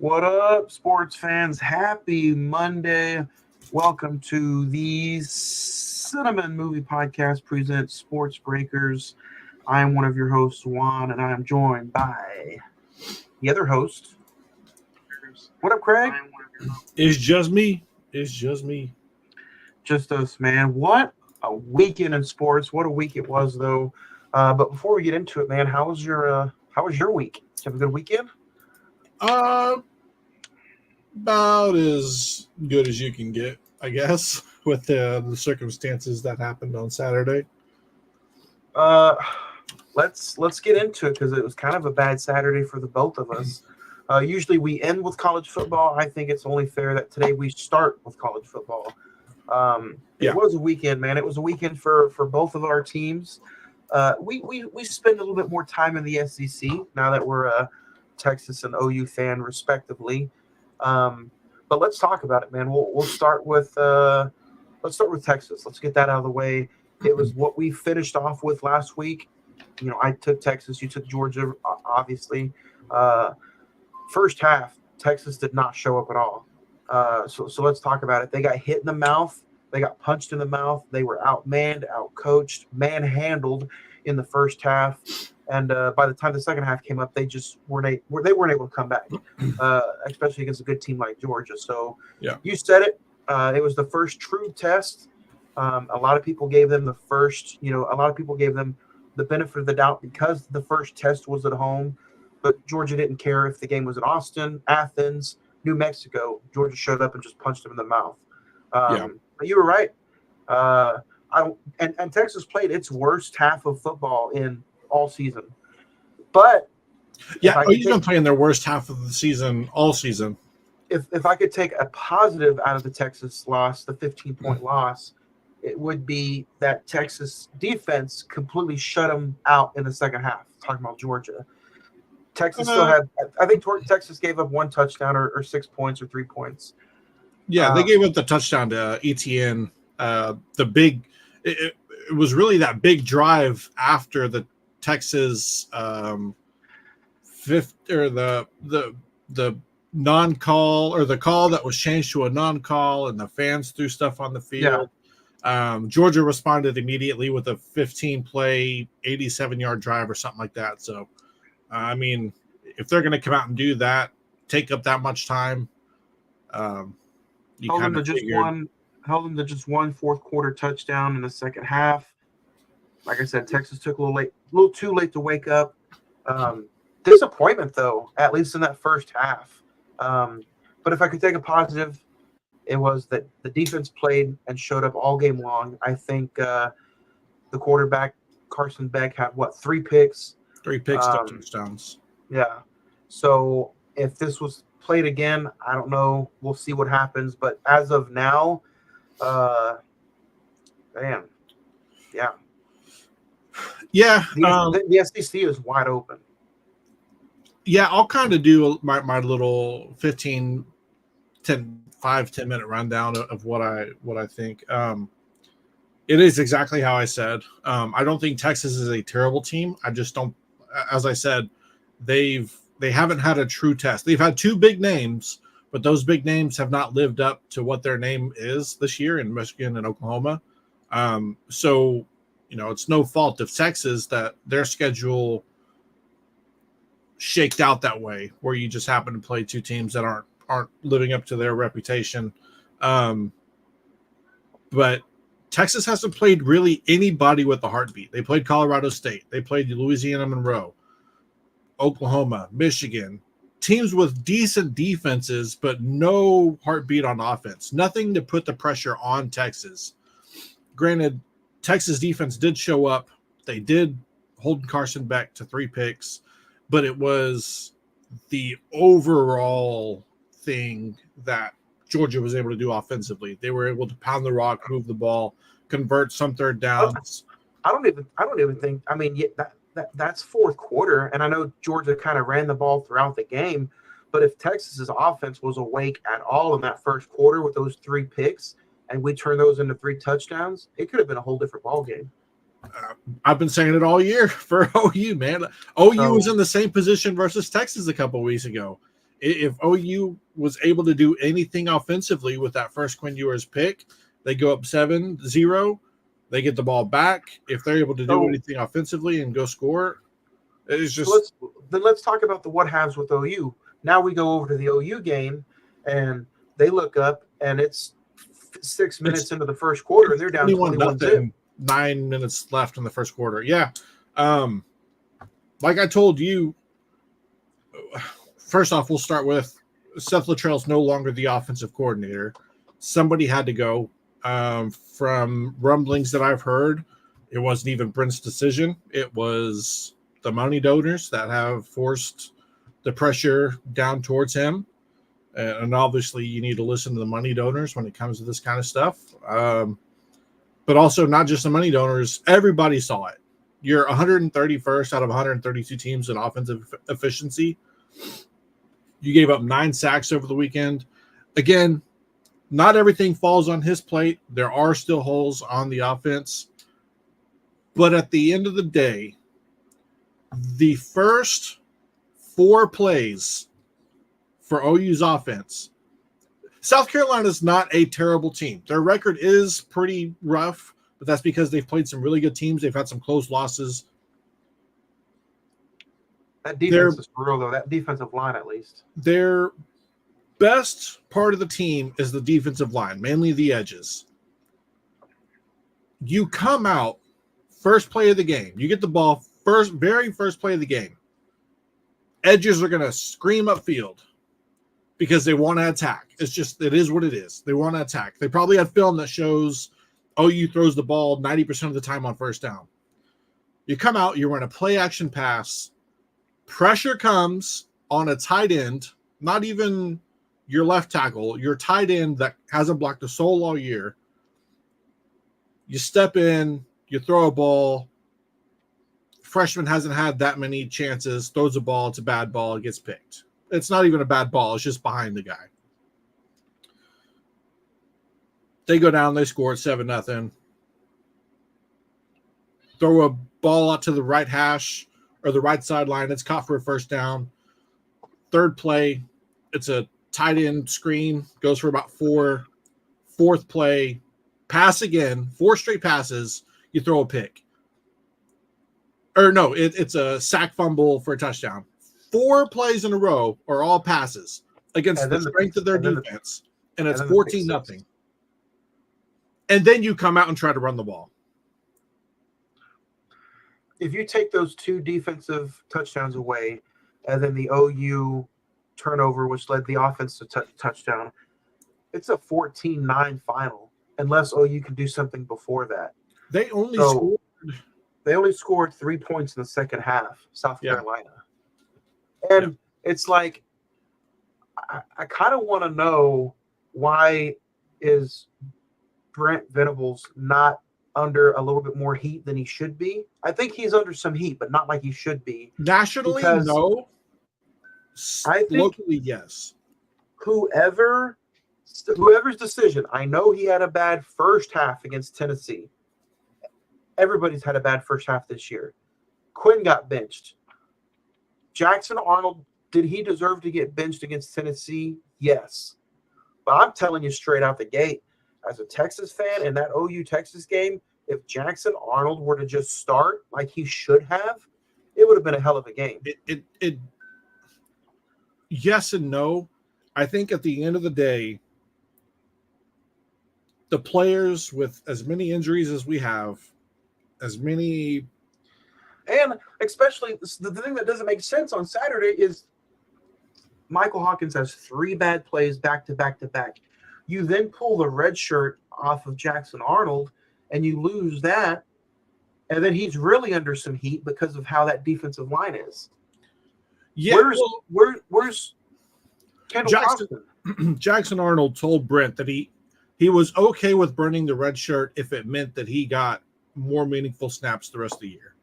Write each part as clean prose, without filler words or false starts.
What up, sports fans? Happy Monday. Welcome to the Cine-Men movie podcast presents Sports Breakers. I am one of your hosts, Juan, and I am joined by the other host. What up, Craig? It's just me. It's just me. Just us, man. What a weekend in sports. What a week it was, though. But before we get into it, man, how was your week? Did you have a good weekend? About as good as you can get, I guess, with the circumstances that happened on Saturday. Let's get into it because it was kind of a bad Saturday for the both of us. Usually we end with college football. I think it's only fair that today we start with college football. It was a weekend, man. It was a weekend for both of our teams. We spend a little bit more time in the SEC now that we're a Texas and OU fan, respectively. But let's talk about it, man. We'll start with Texas. Let's get that out of the way. It was what we finished off with last week. You know, I took Texas, you took Georgia, obviously. First half, Texas did not show up at all. So let's talk about it. They got hit in the mouth. They got punched in the mouth. They were outmanned, outcoached, manhandled in the first half. And by the time the second half came up, they just weren't able to come back, especially against a good team like Georgia. So You said it. It was the first true test. A lot of people gave them the benefit of the doubt because the first test was at home. But Georgia didn't care if the game was in Austin, Athens, New Mexico. Georgia showed up and just punched them in the mouth. But you were right. And Texas played its worst half of football in all season. But OU's been playing their worst half of the season all season. If I could take a positive out of the Texas loss, the 15-point loss, it would be that Texas defense completely shut them out in the second half. Talking about Georgia. Texas still had – I think Texas gave up one touchdown or 6 points or 3 points. Yeah, they gave up the touchdown to ETN. It was really that big drive after the Texas fifth or the non-call or the call that was changed to a non-call and the fans threw stuff on the field. Yeah. Georgia responded immediately with a 15-play, 87-yard drive or something like that. So, I mean, if they're going to come out and do that, take up that much time, held them to just one fourth quarter touchdown in the second half. Like I said, Texas took a little too late to wake up. Disappointment, though, at least in that first half. But if I could take a positive, it was that the defense played and showed up all game long. I think the quarterback, Carson Beck, had, 3 picks? 3 picks, touchdowns. Yeah. So if this was played again, I don't know. We'll see what happens. But as of now, man, yeah. Yeah. The SEC is wide open. Yeah, I'll kind of do my little 5-10 minute rundown of what I think. It is exactly how I said. I don't think Texas is a terrible team. I just don't. As I said, they haven't had a true test. They've had 2 big names, but those big names have not lived up to what their name is this year in Michigan and Oklahoma. So, it's no fault of Texas that their schedule shaked out that way, where you just happen to play 2 teams that aren't living up to their reputation. But Texas hasn't played really anybody with a heartbeat. They played Colorado State. They played Louisiana Monroe, Oklahoma, Michigan, teams with decent defenses, but no heartbeat on offense. Nothing to put the pressure on Texas. Granted, Texas defense did show up. They did hold Carson Beck to 3 picks, but it was the overall thing that Georgia was able to do offensively. They were able to pound the rock, move the ball, convert some third downs. I don't even think. I mean, that's fourth quarter, and I know Georgia kind of ran the ball throughout the game. But if Texas's offense was awake at all in that first quarter with those 3 picks, and we turned those into 3 touchdowns, it could have been a whole different ball game. I've been saying it all year for OU, man. OU was in the same position versus Texas a couple of weeks ago. If OU was able to do anything offensively with that first Quinn Ewers pick, they go up 7-0. They get the ball back. If they're able to do anything offensively and go score, it's just. So let's talk about the what haves with OU. Now we go over to the OU game, and they look up, and it's 6 minutes into the first quarter, and they're down 21-0. 9 minutes left in the first quarter. Yeah. Like I told you, first off, we'll start with Seth Luttrell's no longer the offensive coordinator. Somebody had to go. From rumblings that I've heard, it wasn't even Brent's decision. It was the money donors that have forced the pressure down towards him. And obviously, you need to listen to the money donors when it comes to this kind of stuff. But also, not just the money donors, everybody saw it. You're 131st out of 132 teams in offensive efficiency. You gave up 9 sacks over the weekend. Again, not everything falls on his plate. There are still holes on the offense. But at the end of the day, the first 4 plays for OU's offense, South Carolina's not a terrible team. Their record is pretty rough, but that's because they've played some really good teams. They've had some close losses. That defense is real, though. That defensive line, at least. Their best part of the team is the defensive line, mainly the edges. You come out first play of the game. You get the ball very first play of the game. Edges are going to scream upfield because they want to attack. It is what it is. They want to attack. They probably have film that shows OU throws the ball 90% of the time on first down. You come out, you run a play action pass. Pressure comes on a tight end, not even your left tackle, your tight end that hasn't blocked a soul all year. You step in, you throw a ball. Freshman hasn't had that many chances, throws a ball, it's a bad ball, it gets picked. It's not even a bad ball, it's just behind the guy. They go down, they score 7-0. Throw a ball out to the right hash or the right sideline, it's caught for a first down. Third play, it's a tight end screen, goes for about 4. Fourth play, pass again, 4 straight passes, you throw a pick. Or no, it's a sack fumble for a touchdown. 4 plays in a row are all passes against the strength of their defense, and it's 14-0. And then you come out and try to run the ball. If you take those 2 defensive touchdowns away, and then the OU turnover, which led the offense to touchdown, it's a 14-9 final, unless OU can do something before that. They only scored 3 points in the second half, South Carolina. And it's like, I kind of want to know, why is Brent Venables not under a little bit more heat than he should be? I think he's under some heat, but not like he should be. Nationally, no. I think locally, yes. Whoever's decision, I know he had a bad first half against Tennessee. Everybody's had a bad first half this year. Quinn got benched. Jackson Arnold, did he deserve to get benched against Tennessee? Yes. But I'm telling you straight out the gate, as a Texas fan in that OU Texas game, if Jackson Arnold were to just start like he should have, it would have been a hell of a game. Yes and no. I think at the end of the day, the players with as many injuries as we have, as many, and especially the thing that doesn't make sense on Saturday is Michael Hawkins has 3 bad plays back to back to back. You then pull the red shirt off of Jackson Arnold and you lose that, and then he's really under some heat because of how that defensive line is. Yeah, where's Kendall Jackson? Jackson Arnold told Brent that he was okay with burning the red shirt if it meant that he got more meaningful snaps the rest of the year.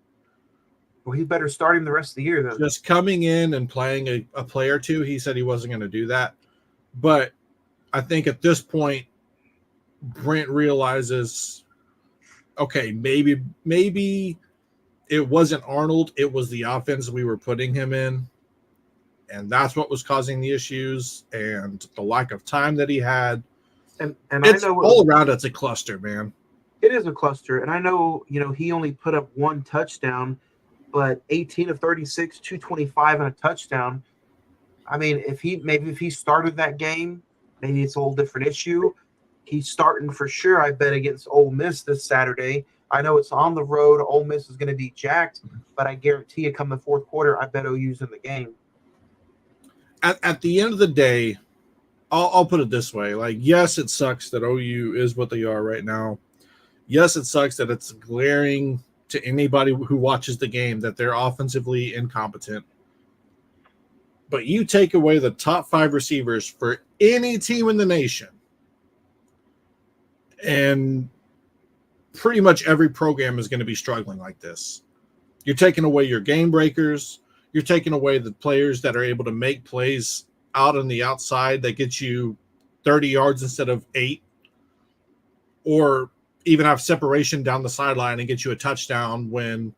Well, he better start him the rest of the year then. Just coming in and playing a play or two, he said he wasn't going to do that. But I think at this point, Brent realizes, okay, maybe it wasn't Arnold, it was the offense we were putting him in. And that's what was causing the issues and the lack of time that he had. And it's I know all around. It's a cluster, man. It is a cluster. And I know, he only put up one touchdown, but 18 of 36, 225 and a touchdown. I mean, if he started that game, maybe it's a whole different issue. He's starting for sure, I bet, against Ole Miss this Saturday. I know it's on the road. Ole Miss is going to be jacked, but I guarantee you come the fourth quarter, I bet OU's in the game. At the end of the day, I'll put it this way. Like, yes, it sucks that OU is what they are right now. Yes, it sucks that it's glaring to anybody who watches the game that they're offensively incompetent. But you take away the top 5 receivers for any team in the nation, and pretty much every program is going to be struggling like this. You're taking away your game breakers. You're taking away the players that are able to make plays out on the outside that get you 30 yards instead of 8, or even have separation down the sideline and get you a touchdown when,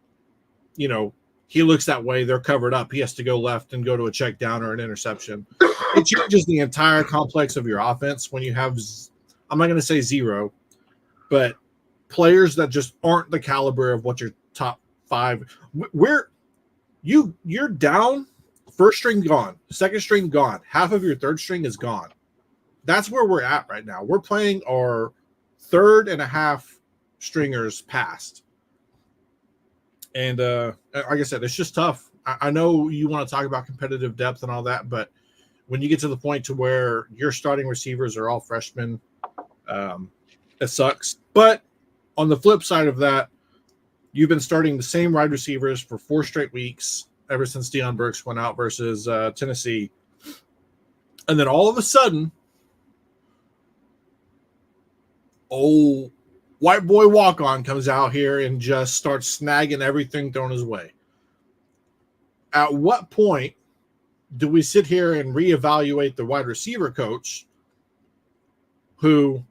he looks that way, they're covered up. He has to go left and go to a check down or an interception. It changes the entire complex of your offense when you have, I'm not going to say 0, but players that just aren't the caliber of what your top 5. You're down, first string gone, second string gone, half of your third string is gone. That's where we're at right now. We're playing our third and a half stringers past. And like I said, it's just tough. I know you want to talk about competitive depth and all that, but when you get to the point to where your starting receivers are all freshmen, it sucks. But on the flip side of that, you've been starting the same wide receivers for 4 straight weeks ever since Deion Burks went out versus Tennessee. And then all of a sudden, old white boy walk-on comes out here and just starts snagging everything thrown his way. At what point do we sit here and reevaluate the wide receiver coach who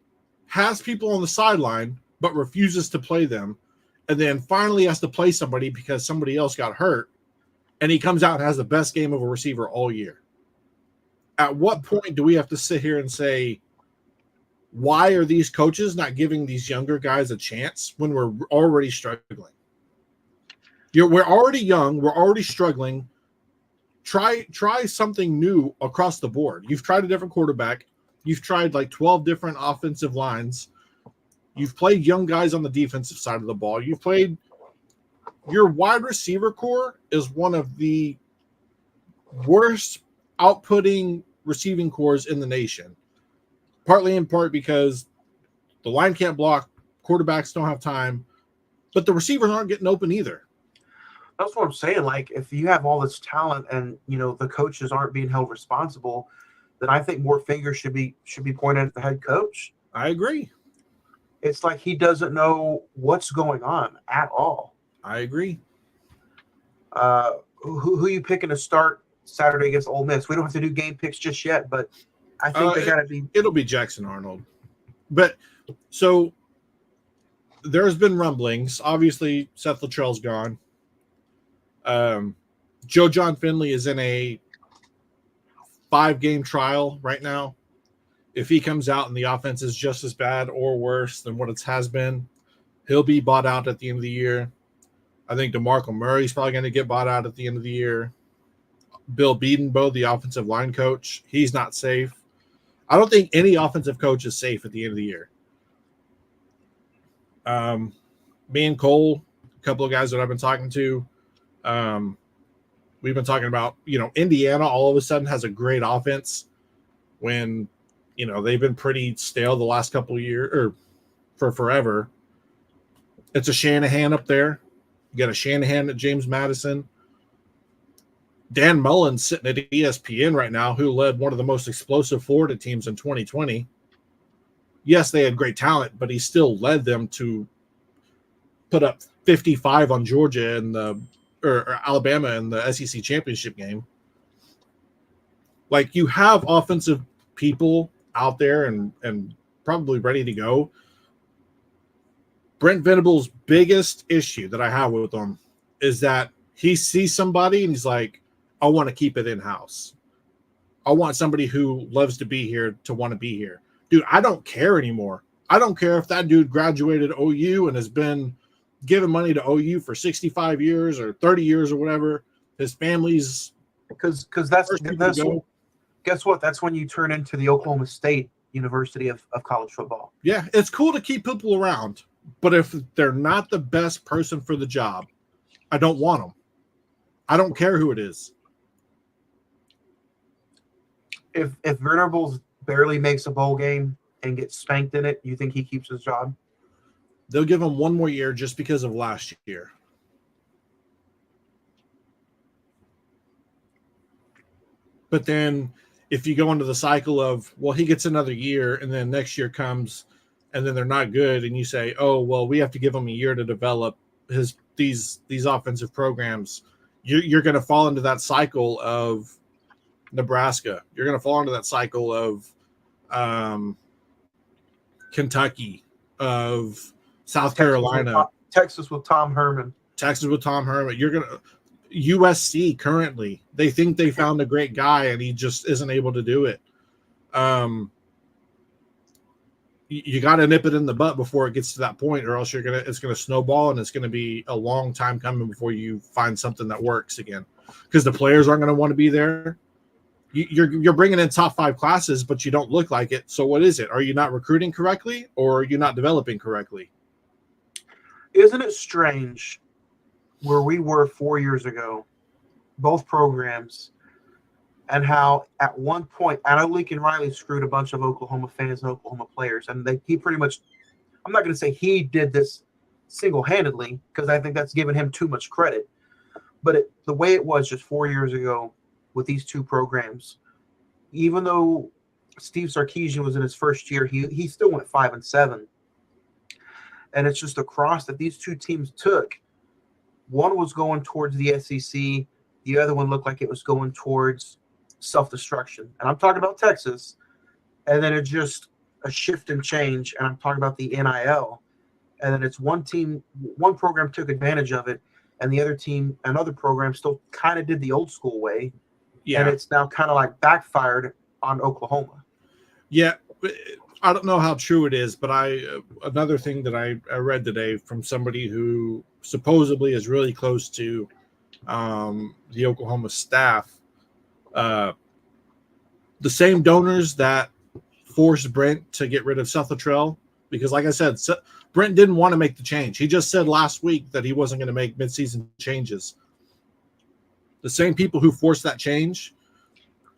has people on the sideline but refuses to play them, and then finally has to play somebody because somebody else got hurt, and he comes out and has the best game of a receiver all year? At what point do we have to sit here and say, why are these coaches not giving these younger guys a chance when we're already struggling? We're already young. We're already struggling. Try something new across the board. You've tried a different quarterback. You've tried like 12 different offensive lines. You've played young guys on the defensive side of the ball. Your wide receiver core is one of the worst outputting receiving cores in the nation. Partly in part because the line can't block, quarterbacks don't have time, but the receivers aren't getting open either. That's what I'm saying. Like, if you have all this talent and, the coaches aren't being held responsible, then I think more fingers should be pointed at the head coach. I agree. It's like he doesn't know what's going on at all. I agree. Who are you picking to start Saturday against Ole Miss? We don't have to do game picks just yet, but I think they got to be. It'll be Jackson Arnold. But so there's been rumblings. Obviously, Seth Luttrell's gone. Joe John Finley is in a 5-game trial right now. If he comes out and the offense is just as bad or worse than what it has been, he'll be bought out at the end of the year. I think DeMarco Murray's probably going to get bought out at the end of the year. Bill Bedenbaugh, the offensive line coach, he's not safe. I don't think any offensive coach is safe at the end of the year. Me and Cole, a couple of guys that I've been talking to, we've been talking about, Indiana all of a sudden has a great offense when, they've been pretty stale the last couple of years or for forever. It's a Shanahan up there. You got a Shanahan at James Madison. Dan Mullen's sitting at ESPN right now, who led one of the most explosive Florida teams in 2020. Yes, they had great talent, but he still led them to put up 55 on Georgia or Alabama in the SEC championship game. Like, you have offensive people out there and probably ready to go. Brent Venables' biggest issue that I have with him is that he sees somebody and he's like, I want to keep it in-house. I want somebody who loves to be here to want to be here. Dude, I don't care anymore. I don't care if that dude graduated OU and has been giving money to OU for 65 years or 30 years or whatever. His family's because that's guess what? That's when you turn into the Oklahoma State University of college football. Yeah, it's cool to keep people around, but if they're not the best person for the job, I don't want them. I don't care who it is. If Venables barely makes a bowl game and gets spanked in it, you think he keeps his job? They'll give him one more year just because of last year. But then if you go into the cycle of, well, he gets another year and then next year comes and then they're not good, and you say, oh, well, we have to give him a year to develop these offensive programs, you're going to fall into that cycle of Nebraska. You're going to fall into that cycle of Kentucky, of South Carolina. Texas with Tom Herman. You're going to USC currently. They think they found a great guy and he just isn't able to do it. You got to nip it in the butt before it gets to that point, or else it's going to snowball and it's going to be a long time coming before you find something that works again, because the players aren't going to want to be there. You're bringing in top 5 classes, but you don't look like it. So what is it? Are you not recruiting correctly, or are you not developing correctly? Isn't it strange where we were 4 years ago, both programs, and how at one point, I know Lincoln Riley screwed a bunch of Oklahoma fans and Oklahoma players, and he pretty much, I'm not going to say he did this single-handedly, because I think that's giving him too much credit, but the way it was just 4 years ago with these two programs, even though Steve Sarkisian was in his first year, he still went 5-7, and it's just across that these two teams took. One was going towards the SEC, the other one looked like it was going towards self-destruction. And I'm talking about Texas. And then it's just a shift and change. And I'm talking about the NIL. And then it's one program took advantage of it, and the other team, another program, still kind of did the old school way. Yeah. And it's now kind of like backfired on Oklahoma. Yeah. I don't know how true it is, but another thing that I read today from somebody who supposedly is really close to the Oklahoma staff, the same donors that forced Brent to get rid of Seth Luttrell, because like I said, Brent didn't want to make the change. He just said last week that he wasn't going to make midseason changes. The same people who forced that change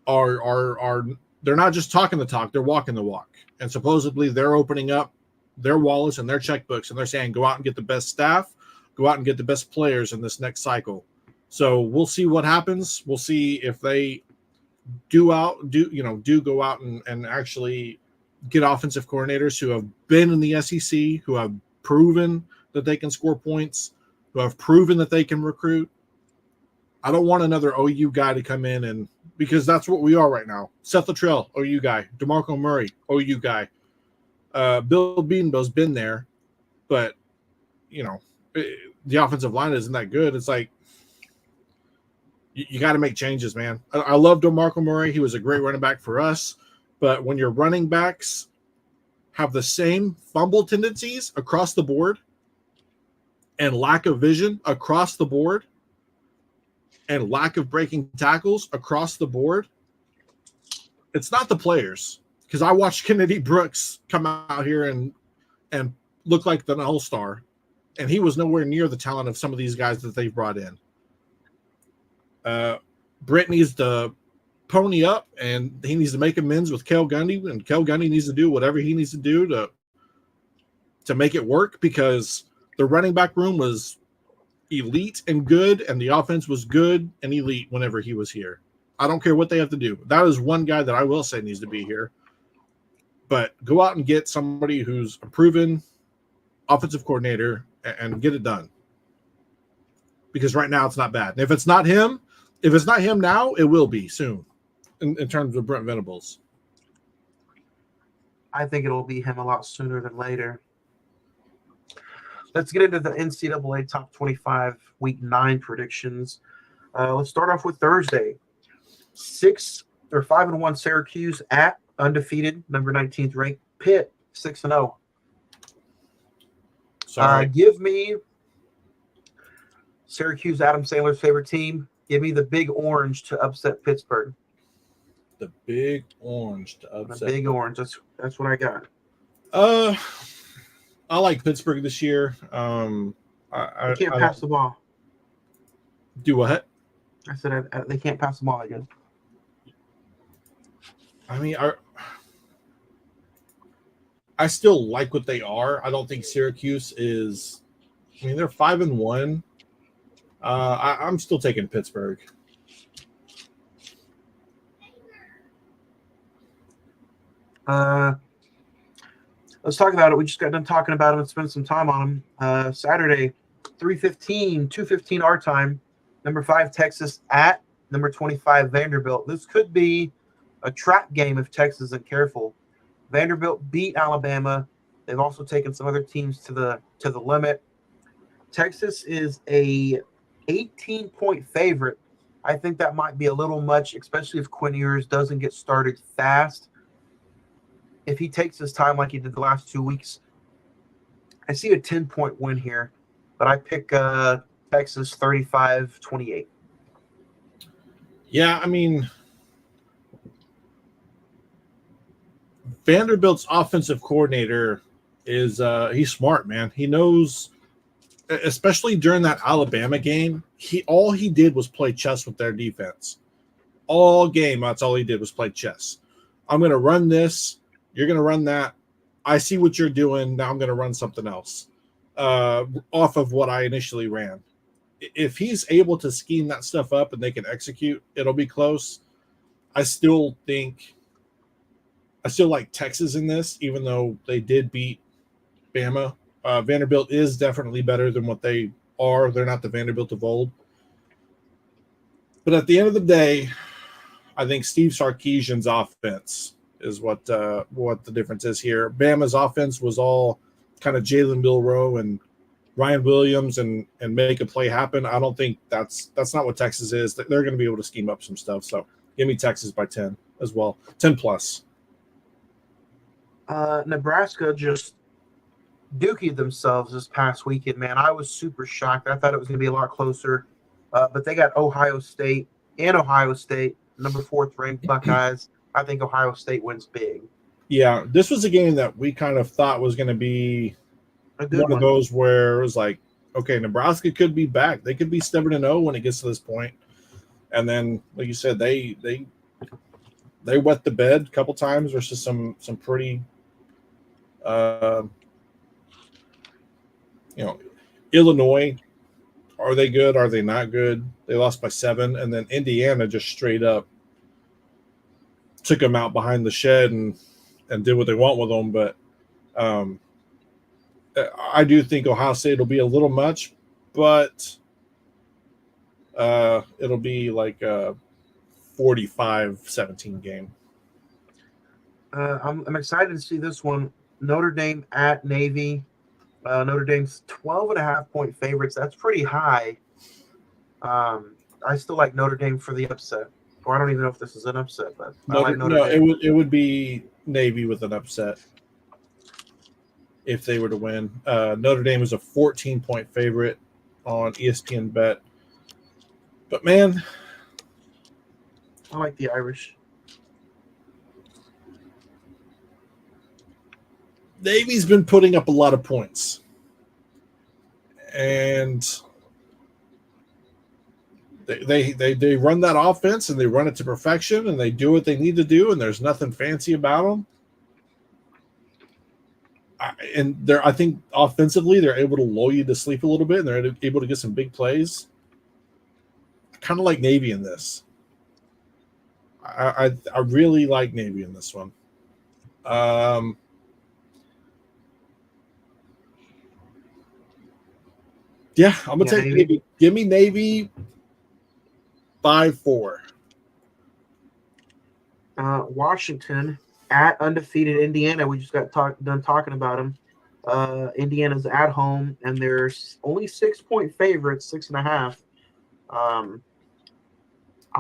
are they're not just talking the talk, they're walking the walk. And supposedly they're opening up their wallets and their checkbooks, and they're saying, go out and get the best staff, go out and get the best players in this next cycle. So we'll see what happens. We'll see if they do go out and actually get offensive coordinators who have been in the SEC, who have proven that they can score points, who have proven that they can recruit. I don't want another OU guy to come in, and because that's what we are right now. Seth Luttrell, OU guy. DeMarco Murray, OU guy. Bill Bedenbaugh's been there, but the offensive line isn't that good. It's like you got to make changes, man. I love DeMarco Murray. He was a great running back for us, but when your running backs have the same fumble tendencies across the board and lack of vision across the board and lack of breaking tackles across the board, it's not the players. Because I watched Kennedy Brooks come out here and look like an all-star, and he was nowhere near the talent of some of these guys that they've brought in. Brent needs to pony up, and he needs to make amends with Kel Gundy, and Kel Gundy needs to do whatever he needs to do to make it work, because the running back room was elite and good, and the offense was good and elite whenever he was here. I don't care what they have to do. That is one guy that I will say needs to be here. But go out and get somebody who's a proven offensive coordinator and get it done. Because right now it's not bad. And if it's not him now, it will be soon in terms of Brent Venables. I think it'll be him a lot sooner than later. Let's get into the NCAA Top 25 Week 9 predictions. Let's start off with Thursday. 5-1 Syracuse at undefeated number 19th ranked Pitt 6-0. Sorry. Give me Syracuse, Adam Sandler's favorite team. Give me the Big Orange to upset Pittsburgh. The Big Orange to upset. The Big Orange. That's what I got. I like Pittsburgh this year. They can't pass the ball. Do what? I said they can't pass the ball again. I mean, I still like what they are. I don't think Syracuse is. I mean, they're 5-1. I'm still taking Pittsburgh. Let's talk about it. We just got done talking about them and spent some time on them. Saturday, 2:15 our time. Number 5 Texas at number 25 Vanderbilt. This could be a trap game if Texas isn't careful. Vanderbilt beat Alabama. They've also taken some other teams to the limit. Texas is a 18-point favorite. I think that might be a little much, especially if Quinn Ewers doesn't get started fast. If he takes his time like he did the last 2 weeks, I see a 10-point win here, but I pick Texas 35-28. Yeah, I mean, Vanderbilt's offensive coordinator is he's smart, man. He knows, especially during that Alabama game, all he did was play chess with their defense. All game, that's all he did was play chess. I'm going to run this. You're going to run that. I see what you're doing. Now I'm going to run something else off of what I initially ran. If he's able to scheme that stuff up and they can execute, it'll be close. I still like Texas in this, even though they did beat Bama. Vanderbilt is definitely better than what they are. They're not the Vanderbilt of old. But at the end of the day, I think Steve Sarkisian's offense is what the difference is here. Bama's offense was all kind of Jalen Milroe and Ryan Williams and make a play happen. I don't think that's not what Texas is. They're going to be able to scheme up some stuff. So give me Texas by 10 as well. 10 plus. Nebraska just dookied themselves this past weekend, man. I was super shocked. I thought it was going to be a lot closer. But they got Ohio State, number 4th ranked Buckeyes. I think Ohio State wins big. Yeah, this was a game that we kind of thought was going to be one of those where it was like, okay, Nebraska could be back. They could be 7-0 when it gets to this point. And then, like you said, they wet the bed a couple times versus some pretty, Illinois. Are they good? Are they not good? They lost by 7, and then Indiana just straight up took them out behind the shed and did what they want with them. But I do think Ohio State will be a little much, but it'll be like a 45-17 game. I'm excited to see this one. Notre Dame at Navy. Notre Dame's 12.5-point favorites. That's pretty high. I still like Notre Dame for the upset. Or I don't even know if this is an upset, but I like Notre Dame. It would be Navy with an upset if they were to win. Notre Dame is a 14-point favorite on ESPN Bet. But, man, I like the Irish. Navy's been putting up a lot of points. And they run that offense and they run it to perfection and they do what they need to do and there's nothing fancy about them. I think offensively they're able to lull you to sleep a little bit and they're able to get some big plays. I kind of like Navy in this. I really like Navy in this one. Yeah, I'm gonna take Navy. Give me Navy 5-4. Washington at undefeated Indiana. We just got done talking about them. Indiana's at home, and there's only 6-point favorites, 6.5.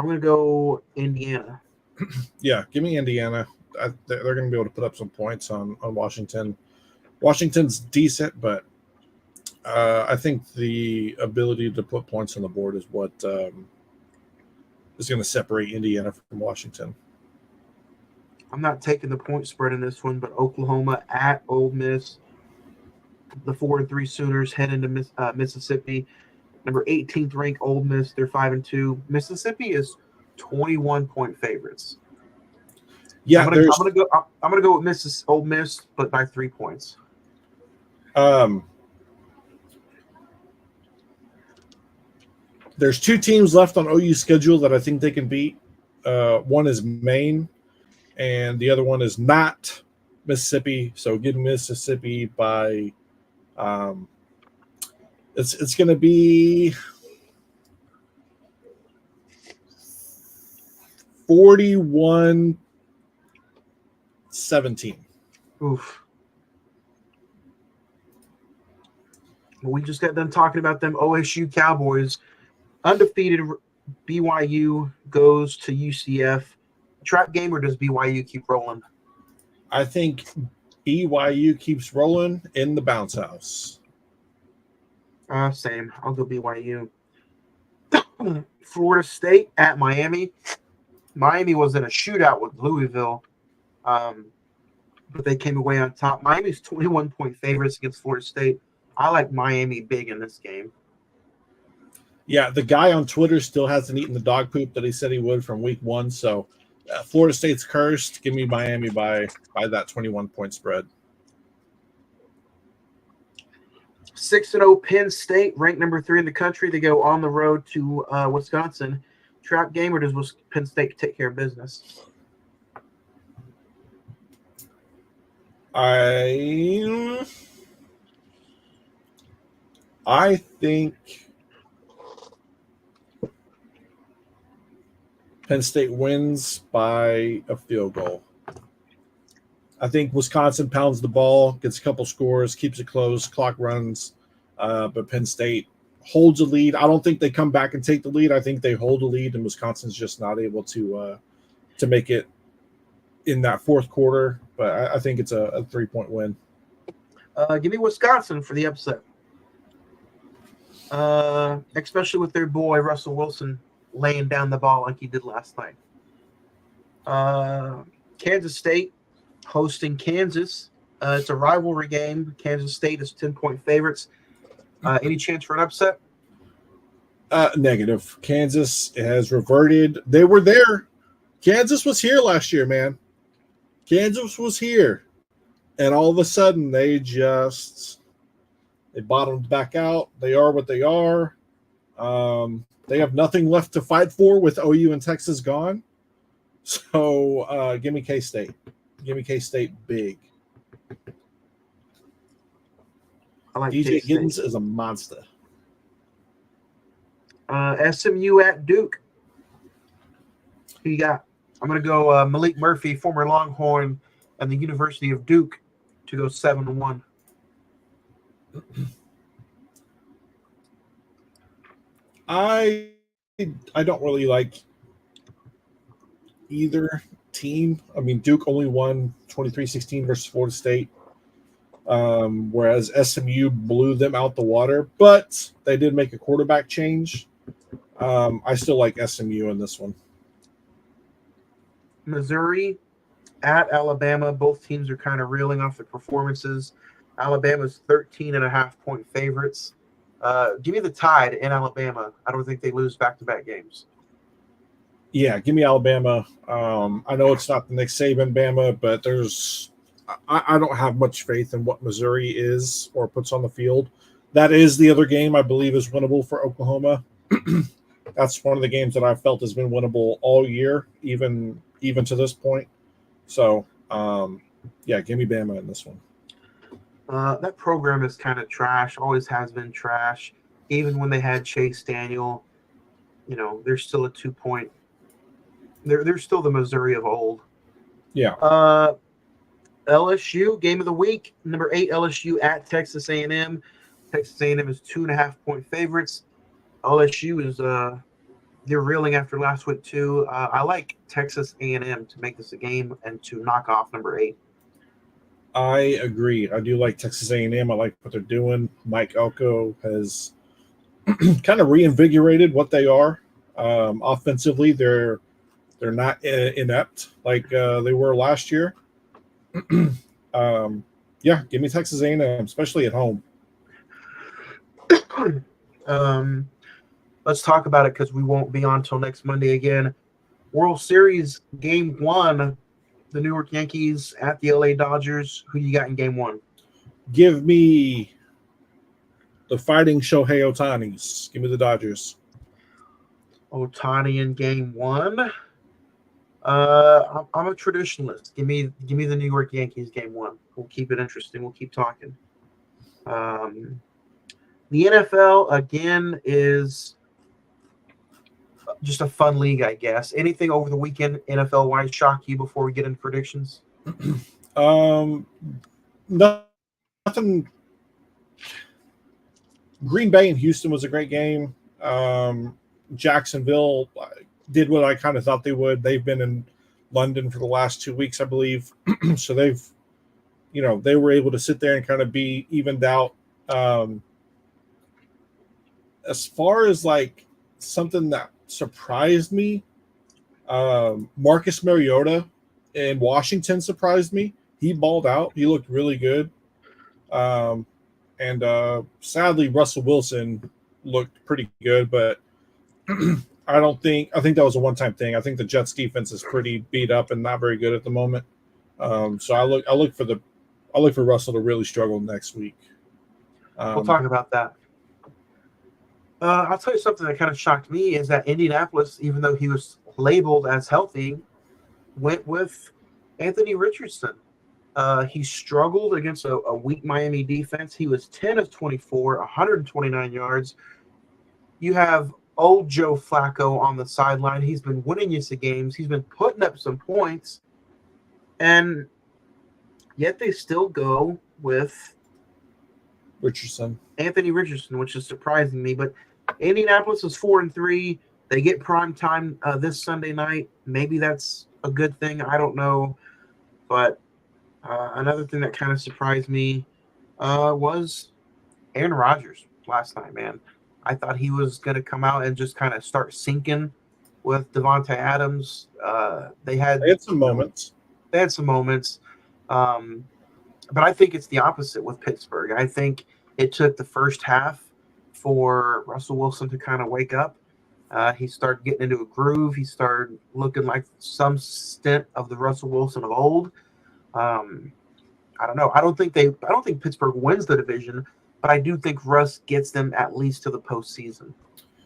I'm going to go Indiana. Yeah, give me Indiana. They're going to be able to put up some points on Washington. Washington's decent, but I think the ability to put points on the board is what is going to separate Indiana from Washington. I'm not taking the point spread in this one, but Oklahoma at Ole Miss. The 4-3 Sooners head into Mississippi. Number 18th ranked Ole Miss. They're 5-2. Mississippi is 21-point favorites. Yeah, I'm gonna go with Ole Miss, but by 3 points. There's 2 teams left on OU's schedule that I think they can beat. One is Maine, and the other one is not Mississippi. So give Mississippi by it's going to be 41-17. Oof. We just got done talking about them OSU Cowboys. Undefeated BYU goes to UCF. Trap game, or does BYU keep rolling? I think BYU keeps rolling in the bounce house. Same. I'll go BYU. Florida State at Miami. Miami was in a shootout with Louisville, but they came away on top. Miami's 21-point favorites against Florida State. I like Miami big in this game. Yeah, the guy on Twitter still hasn't eaten the dog poop that he said he would from week 1. So Florida State's cursed. Give me Miami by that 21-point spread. 6-0 Penn State, ranked number 3 in the country. They go on the road to Wisconsin. Trap game, or does Penn State take care of business? I think Penn State wins by a field goal. I think Wisconsin pounds the ball, gets a couple scores, keeps it close, clock runs, but Penn State holds a lead. I don't think they come back and take the lead. I think they hold a lead, and Wisconsin's just not able to make it in that fourth quarter. But I think it's a 3-point win. Give me Wisconsin for the upset, especially with their boy Russell Wilson laying down the ball like he did last night. Kansas State hosting Kansas. It's a rivalry game. Kansas State is 10-point favorites. Any chance for an upset? Negative. Kansas has reverted. They were there. Kansas was here last year, man. Kansas was here. And all of a sudden, they bottomed back out. They are what they are. They have nothing left to fight for with OU and Texas gone. So give me K-State. Give me K-State big. I like DJ Giddens is a monster. SMU at Duke. Who you got? I'm going to go Malik Murphy, former Longhorn, and the University of Duke to go 7-1. I don't really like either team. I mean, Duke only won 23-16 versus Florida State, whereas SMU blew them out the water, but they did make a quarterback change. I still like SMU in this one. Missouri at Alabama. Both teams are kind of reeling off their performances. Alabama's 13.5-point favorites. Give me the Tide in Alabama. I don't think they lose back-to-back games. Yeah, give me Alabama. I know it's not the Nick Saban Bama, but I don't have much faith in what Missouri is or puts on the field. That is the other game I believe is winnable for Oklahoma. That's one of the games that I felt has been winnable all year, even to this point. So, yeah, give me Bama in this one. That program is kind of trash, always has been trash. Even when they had Chase Daniel, they're still a 2-point. They're still the Missouri of old. Yeah. LSU, game of the week, number 8 LSU at Texas A&M. Texas A&M is 2.5-point favorites. LSU is they're reeling after last week too. I like Texas A&M to make this a game and to knock off number 8. I agree. I do like Texas A&M. I like what they're doing. Mike Elko has kind of reinvigorated what they are. Offensively, they're not inept like they were last year. Yeah, give me Texas A&M, especially at home. Let's talk about it because we won't be on till next Monday again. World Series Game 1, the New York Yankees at the LA Dodgers. Who you got in Game 1? Give me the fighting Shohei Ohtani's. Give me the Dodgers. Ohtani in Game 1. I'm a traditionalist. Give me the New York Yankees Game 1. We'll keep it interesting. We'll keep talking. The NFL again is just a fun league, I guess. Anything over the weekend NFL wise shock you before we get into predictions? Nothing. Green Bay and Houston was a great game. Jacksonville did what I kind of thought they would. They've been in London for the last 2 weeks, I believe. So they were able to sit there and kind of be evened out. As far as like something that surprised me, Marcus Mariota in Washington surprised me. He balled out. He looked really good. And sadly, Russell Wilson looked pretty good, but I think that was a one-time thing. I think the Jets defense is pretty beat up and not very good at the moment. So I look for Russell to really struggle next week. We'll talk about that. I'll tell you something that kind of shocked me is that Indianapolis, even though he was labeled as healthy, went with Anthony Richardson. He struggled against a weak Miami defense. He was 10 of 24, 129 yards. You have old Joe Flacco on the sideline. He's been winning you some games. He's been putting up some points. And yet they still go with Anthony Richardson, which is surprising me. But Indianapolis is 4-3. They get prime time this Sunday night. Maybe that's a good thing. I don't know. But another thing that kind of surprised me was Aaron Rodgers last night, man. I thought he was going to come out and just kind of start sinking with Devontae Adams. They had some moments. But I think it's the opposite with Pittsburgh. I think it took the first half for Russell Wilson to kind of wake up. He started getting into a groove. He started looking like some stint of the Russell Wilson of old. I don't know. I don't think Pittsburgh wins the division, but I do think Russ gets them at least to the postseason.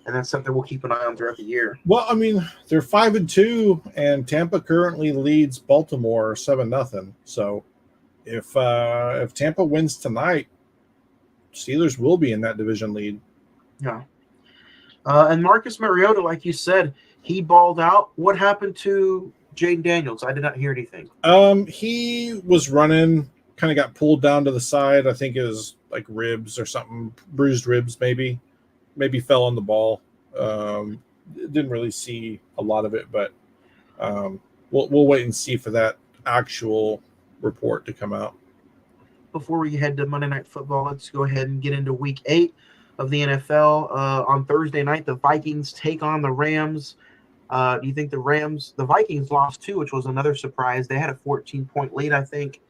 And that's something we'll keep an eye on throughout the year. Well, I mean, they're 5-2, and Tampa currently leads Baltimore 7-0. So if Tampa wins tonight, Steelers will be in that division lead. Yeah. And Marcus Mariota, like you said, he balled out. What happened to Jaden Daniels? I did not hear anything. He was running, kind of got pulled down to the side. I think it was like ribs or something, bruised ribs maybe fell on the ball. Didn't really see a lot of it, but we'll wait and see for that actual report to come out. Before we head to Monday Night Football, let's go ahead and get into Week 8 of the NFL. On Thursday night, the Vikings take on the Rams. Do you think the Vikings lost too, which was another surprise? They had a 14-point lead, I think.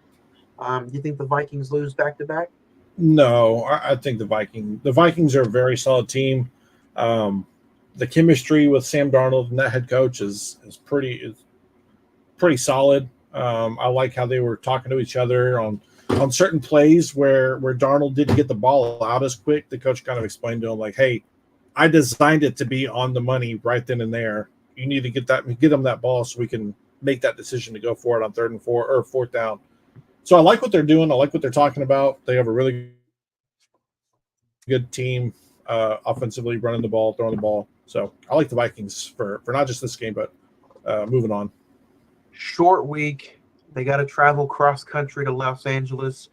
Do you think the Vikings lose back-to-back? No, I think the Vikings are a very solid team. The chemistry with Sam Darnold and that head coach is pretty solid. I like how they were talking to each other on certain plays where Darnold didn't get the ball out as quick. The coach kind of explained to him like, "Hey, I designed it to be on the money right then and there. You need to get them that ball so we can make that decision to go for it on 3rd and 4 or 4th down." So I like what they're doing. I like what they're talking about. They have a really good team offensively, running the ball, throwing the ball. So I like the Vikings for not just this game, but moving on. Short week. They got to travel cross-country to Los Angeles.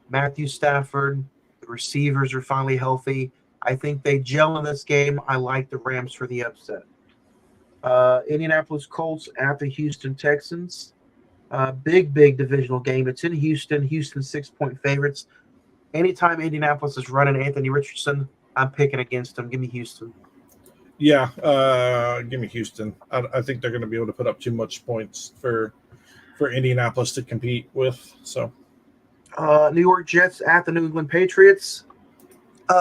Matthew Stafford, the receivers are finally healthy. I think they gel in this game. I like the Rams for the upset. Indianapolis Colts at the Houston Texans. Big divisional game. It's in Houston. Houston 6-point favorites. Anytime Indianapolis is running Anthony Richardson, I'm picking against him. Give me Houston. Yeah, give me Houston. I think they're going to be able to put up too much points for Indianapolis to compete with. So, New York Jets at the New England Patriots.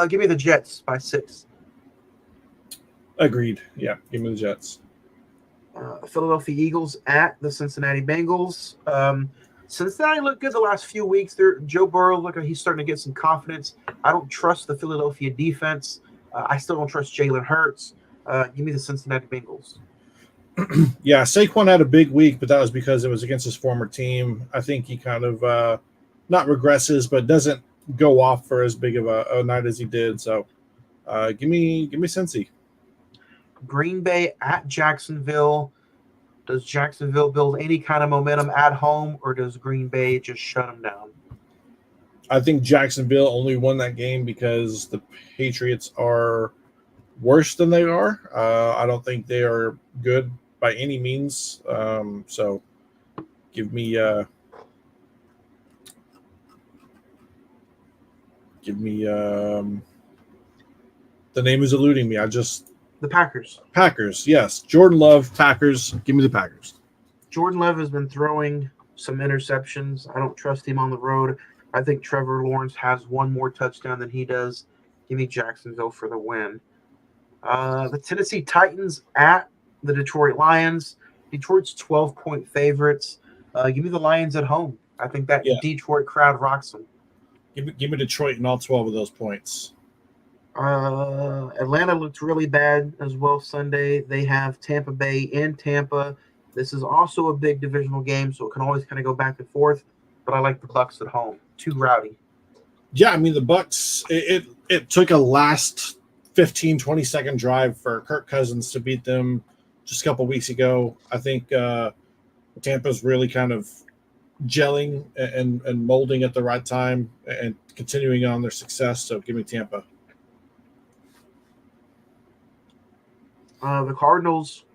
Give me the Jets by 6. Agreed. Yeah, give me the Jets. Philadelphia Eagles at the Cincinnati Bengals. Cincinnati looked good the last few weeks. Joe Burrow, look, he's starting to get some confidence. I don't trust the Philadelphia defense. I still don't trust Jalen Hurts. Give me the Cincinnati Bengals. Yeah, Saquon had a big week, but that was because it was against his former team. I think he kind of not regresses, but doesn't go off for as big of a night as he did. So, give me Cincy. Green Bay at Jacksonville. Does Jacksonville build any kind of momentum at home, or does Green Bay just shut them down? I think Jacksonville only won that game because the Patriots are worse than they are. I don't think they are good by any means. So give me the name is eluding me. The Packers. Packers, yes. Jordan Love, Packers. Give me the Packers. Jordan Love has been throwing some interceptions. I don't trust him on the road. I think Trevor Lawrence has one more touchdown than he does. Give me Jacksonville for the win. The Tennessee Titans at the Detroit Lions. Detroit's 12-point favorites. Give me the Lions at home. I think that Detroit crowd rocks them. Give me Detroit and all 12 of those points. Atlanta looked really bad as well Sunday. They have Tampa Bay in Tampa. This is also a big divisional game, so it can always kind of go back and forth. But I like the Bucs at home. Too rowdy. Yeah, I mean, the Bucs, it took a last 15, 20-second drive for Kirk Cousins to beat them just a couple weeks ago. I think Tampa's really kind of gelling and molding at the right time and continuing on their success. So give me Tampa. The Cardinals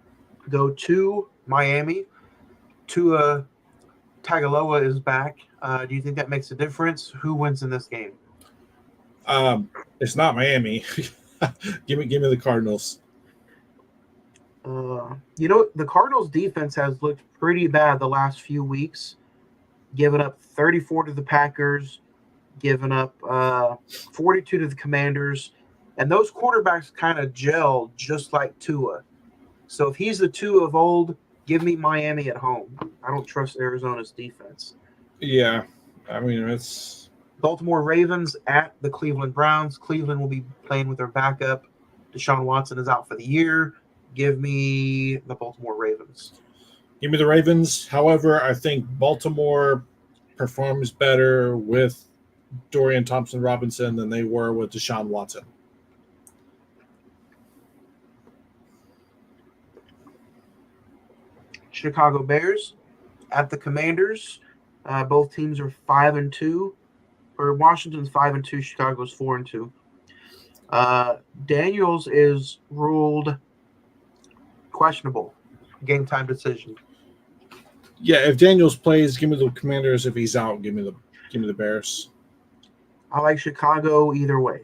go to Miami. Tua Tagovailoa is back. Do you think that makes a difference? Who wins in this game? It's not Miami. give me the Cardinals. The Cardinals defense has looked pretty bad the last few weeks, giving up 34 to the Packers, giving up 42 to the Commanders. And those quarterbacks kind of gel just like Tua. So if he's the Tua of old, give me Miami at home. I don't trust Arizona's defense. Yeah, I mean, it's Baltimore Ravens at the Cleveland Browns. Cleveland will be playing with their backup. Deshaun Watson is out for the year. Give me the Baltimore Ravens. Give me the Ravens. However, I think Baltimore performs better with Dorian Thompson-Robinson than they were with Deshaun Watson. Chicago Bears at the Commanders. Both teams are 5-2. Or Washington's 5-2. Chicago's 4-2. Daniels is ruled questionable. Game time decision. Yeah, if Daniels plays, give me the Commanders. If he's out, give me the Bears. I like Chicago either way.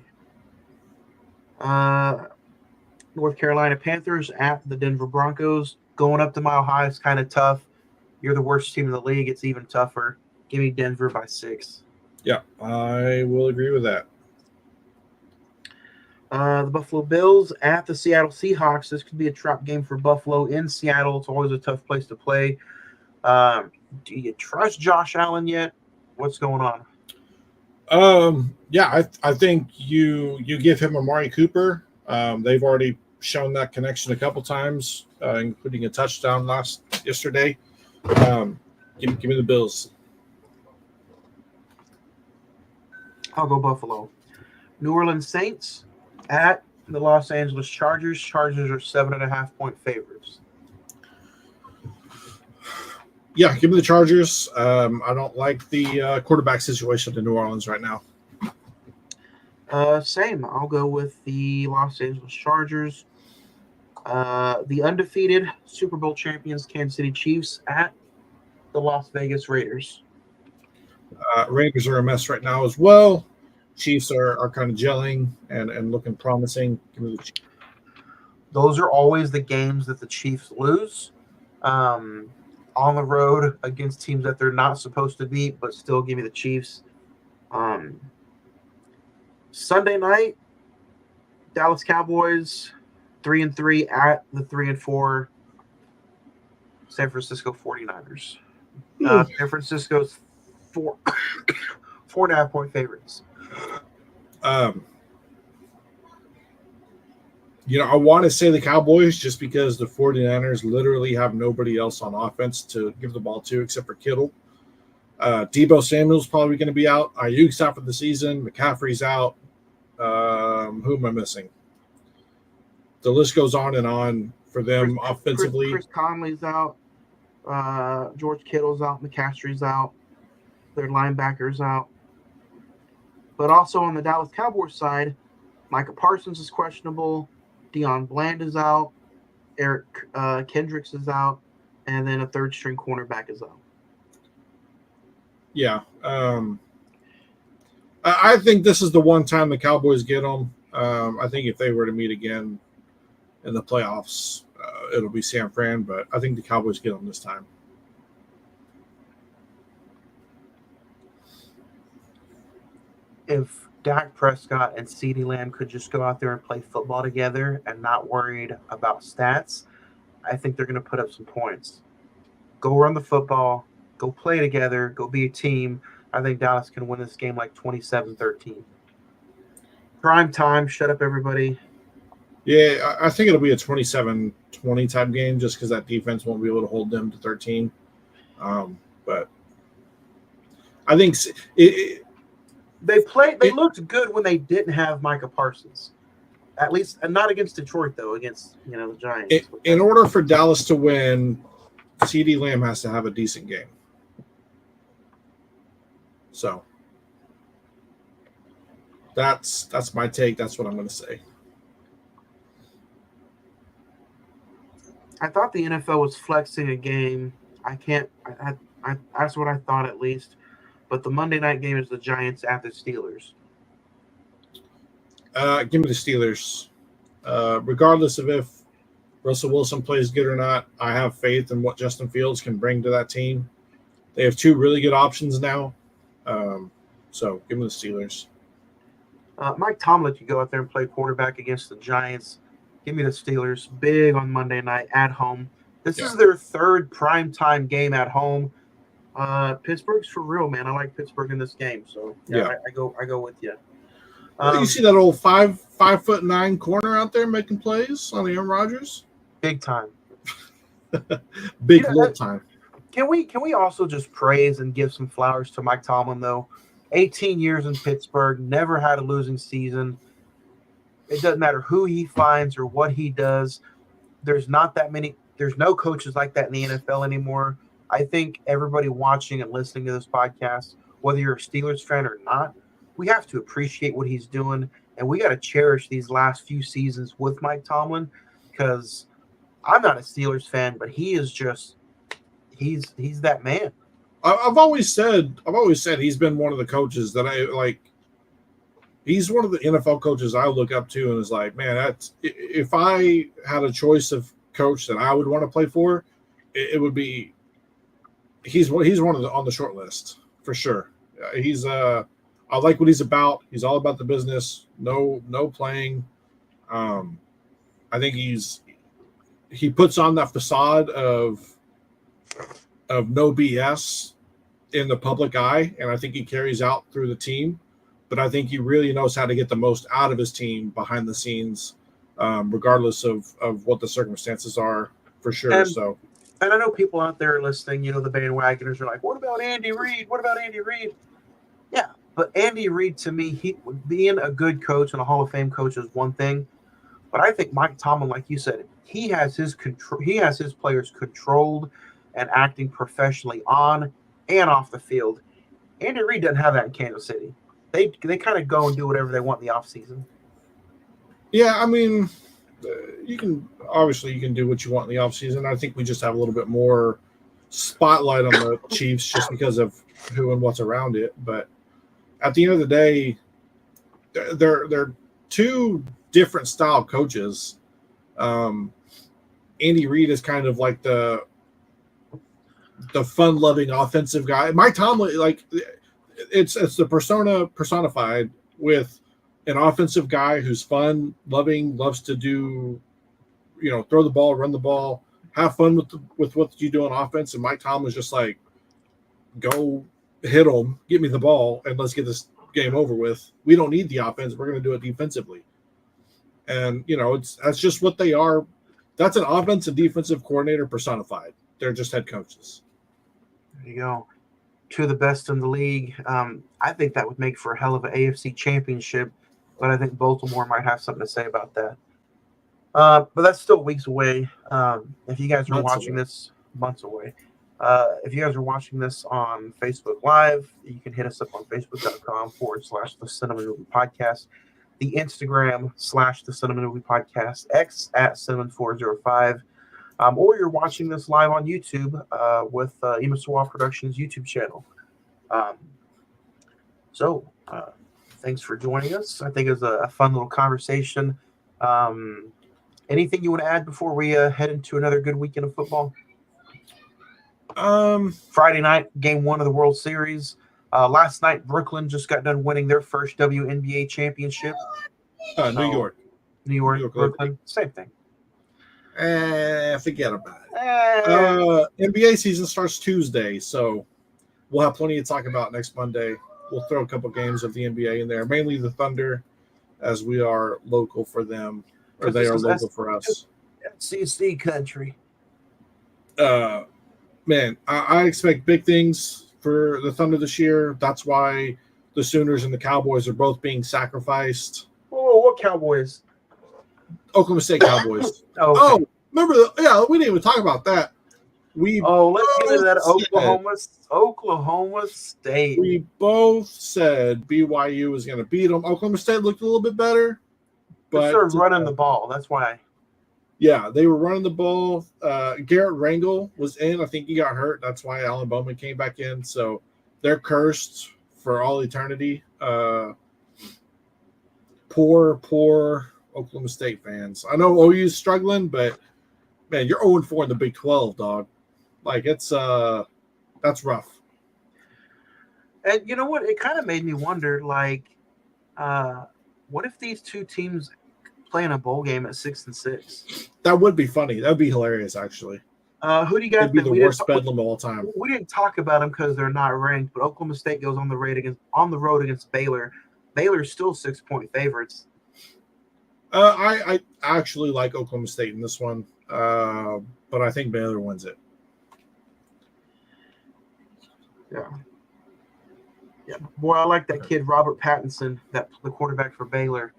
North Carolina Panthers at the Denver Broncos. Going up to Mile High is kind of tough. You're the worst team in the league. It's even tougher. Give me Denver by 6. Yeah, I will agree with that. The Buffalo Bills at the Seattle Seahawks. This could be a trap game for Buffalo in Seattle. It's always a tough place to play. Do you trust Josh Allen yet? What's going on? Yeah, I think you give him Amari Cooper. They've already shown that connection a couple times, including a touchdown yesterday. Give me the Bills. I'll go Buffalo. New Orleans Saints at the Los Angeles Chargers. Chargers are 7.5-point favorites. Yeah, give me the Chargers. I don't like the quarterback situation in New Orleans right now. Same. I'll go with the Los Angeles Chargers. The undefeated Super Bowl champions Kansas City Chiefs at the Las Vegas Raiders. Raiders are a mess right now as well. Chiefs are kind of gelling and looking promising. Those are always the games that the Chiefs lose on the road against teams that they're not supposed to beat, but still give me the Chiefs. Sunday night, Dallas Cowboys 3-3 at the 3-4 San Francisco 49ers. San Francisco's 4.5 point favorites. I want to say the Cowboys just because the 49ers literally have nobody else on offense to give the ball to except for Kittle. Deebo Samuel's probably going to be out. Ayuk's out for the season. McCaffrey's out. Who am I missing? The list goes on and on for them offensively. Chris Conley's out. George Kittle's out. McCaffrey's out. Their linebackers out. But also on the Dallas Cowboys side, Micah Parsons is questionable. Deion Bland is out. Eric Kendricks is out. And then a third-string cornerback is out. Yeah. I think this is the one time the Cowboys get them. I think if they were to meet again in the playoffs, it'll be San Fran, but I think the Cowboys get them this time. If Dak Prescott and CeeDee Lamb could just go out there and play football together and not worried about stats, I think they're going to put up some points. Go run the football, go play together, go be a team. I think Dallas can win this game like 27-13. Prime time, shut up everybody. Yeah, I think it'll be a 27-20 type game just because that defense won't be able to hold them to 13. But I think they looked good when they didn't have Micah Parsons. At least, and not against Detroit, though, against the Giants. In order for Dallas to win, CeeDee Lamb has to have a decent game. So that's my take. That's what I'm going to say. I thought the NFL was flexing a game. That's what I thought at least. But the Monday night game is the Giants at the Steelers. Give me the Steelers. Regardless of if Russell Wilson plays good or not, I have faith in what Justin Fields can bring to that team. They have two really good options now. So give me the Steelers. Mike Tomlin could go out there and play quarterback against the Giants. Give me the Steelers. Big on Monday night at home. This is their third primetime game at home. Pittsburgh's for real, man. I like Pittsburgh in this game. So I go with you. You see that old 5'9" corner out there making plays on Aaron Rodgers? Big time. Big little time. Can we also just praise and give some flowers to Mike Tomlin though? 18 years in Pittsburgh, never had a losing season. It doesn't matter who he finds or what he does. There's no coaches like that in the NFL anymore. I think everybody watching and listening to this podcast, whether you're a Steelers fan or not, we have to appreciate what he's doing, and we got to cherish these last few seasons with Mike Tomlin because I'm not a Steelers fan, but he is just he's that man. I've always said he's been one of the coaches that I like. He's one of the NFL coaches I look up to and is like, man, that's if I had a choice of coach that I would want to play for, it would be he's one of the on the short list for sure. I like what he's about. He's all about the business. No playing. I think he puts on that facade of no BS in the public eye, and I think he carries out through the team. But I think he really knows how to get the most out of his team behind the scenes, regardless of what the circumstances are, for sure. And I know people out there listening, the bandwagoners are like, what about Andy Reid? What about Andy Reid? Yeah, but Andy Reid, to me, being a good coach and a Hall of Fame coach is one thing. But I think Mike Tomlin, like you said, he has his players controlled and acting professionally on and off the field. Andy Reid doesn't have that in Kansas City. They kind of go and do whatever they want in the offseason. Yeah, I mean, you can do what you want in the offseason. I think we just have a little bit more spotlight on the Chiefs just because of who and what's around it. But at the end of the day, they're two different style coaches. Andy Reid is kind of like the fun-loving offensive guy. Mike Tomlin, like it's the persona personified with an offensive guy who's fun, loving, loves to do, throw the ball, run the ball, have fun with what you do on offense. And Mike Tomlin's just like, go hit them, get me the ball, and let's get this game over with. We don't need the offense. We're going to do it defensively. And, that's just what they are. That's an offense and defensive coordinator personified. They're just head coaches. There you go. Two of the best in the league. I think that would make for a hell of an AFC championship, but I think Baltimore might have something to say about that. But that's still weeks away. If you guys are watching this, months away. If you guys are watching this on Facebook Live, you can hit us up on facebook.com/the Cine-Men Movie Podcast, the Instagram /the Cine-Men Movie Podcast, X @Cinnamon405. Or you're watching this live on YouTube with Emasawa Productions YouTube channel. So thanks for joining us. I think it was a fun little conversation. Anything you want to add before we head into another good weekend of football? Friday night, game 1 of the World Series. Last night, Brooklyn just got done winning their first WNBA championship. New York, Brooklyn, same thing. Forget about it. NBA season starts Tuesday, so we'll have plenty to talk about next Monday. We'll throw a couple games of the NBA in there, mainly the Thunder, as we are local for them, or they are local for us. SEC country. Man, I expect big things for the Thunder this year. That's why the Sooners and the Cowboys are both being sacrificed. Oh, what Cowboys? Oklahoma State Cowboys. Okay. Oh, remember? We didn't even talk about that. Let's get into that Oklahoma State. We both said BYU was going to beat them. Oklahoma State looked a little bit better, but they started running the ball. That's why. Yeah, they were running the ball. Garrett Rangel was in. I think he got hurt. That's why Alan Bowman came back in. So they're cursed for all eternity. Poor Oklahoma State fans. I know OU's struggling, but man, you're 0-4 in the Big 12, dog. Like that's rough. And you know what? It kind of made me wonder, like, what if these two teams play in a bowl game at 6-6? That would be funny. That would be hilarious, actually. Who do you guys think? It'd be the worst bedlam of all time. We didn't talk about them because they're not ranked, but Oklahoma State goes on the road against Baylor. Baylor's still 6-point favorites. I actually like Oklahoma State in this one, but I think Baylor wins it. Yeah. Boy, I like that kid Robert Pattinson, the quarterback for Baylor.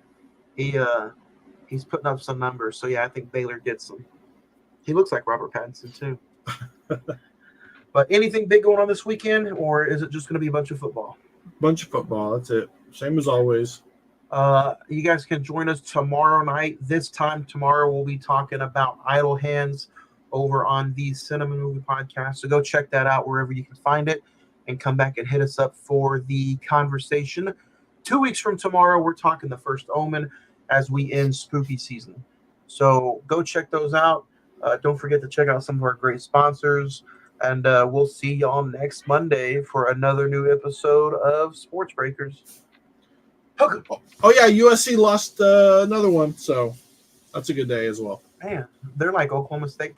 He's putting up some numbers, so yeah, I think Baylor gets him. He looks like Robert Pattinson too. But anything big going on this weekend, or is it just going to be a bunch of football? Bunch of football. That's it. Same as always. You guys can join us tomorrow night. This time tomorrow, we'll be talking about Idle Hands over on the Cine-Men Movie Podcast. So go check that out wherever you can find it and come back and hit us up for the conversation. 2 weeks from tomorrow, we're talking The First Omen as we end spooky season. So go check those out. Don't forget to check out some of our great sponsors. And we'll see y'all next Monday for another new episode of Sports Breakers. Oh yeah, USC lost another one, so that's a good day as well. Man, they're like Oklahoma State.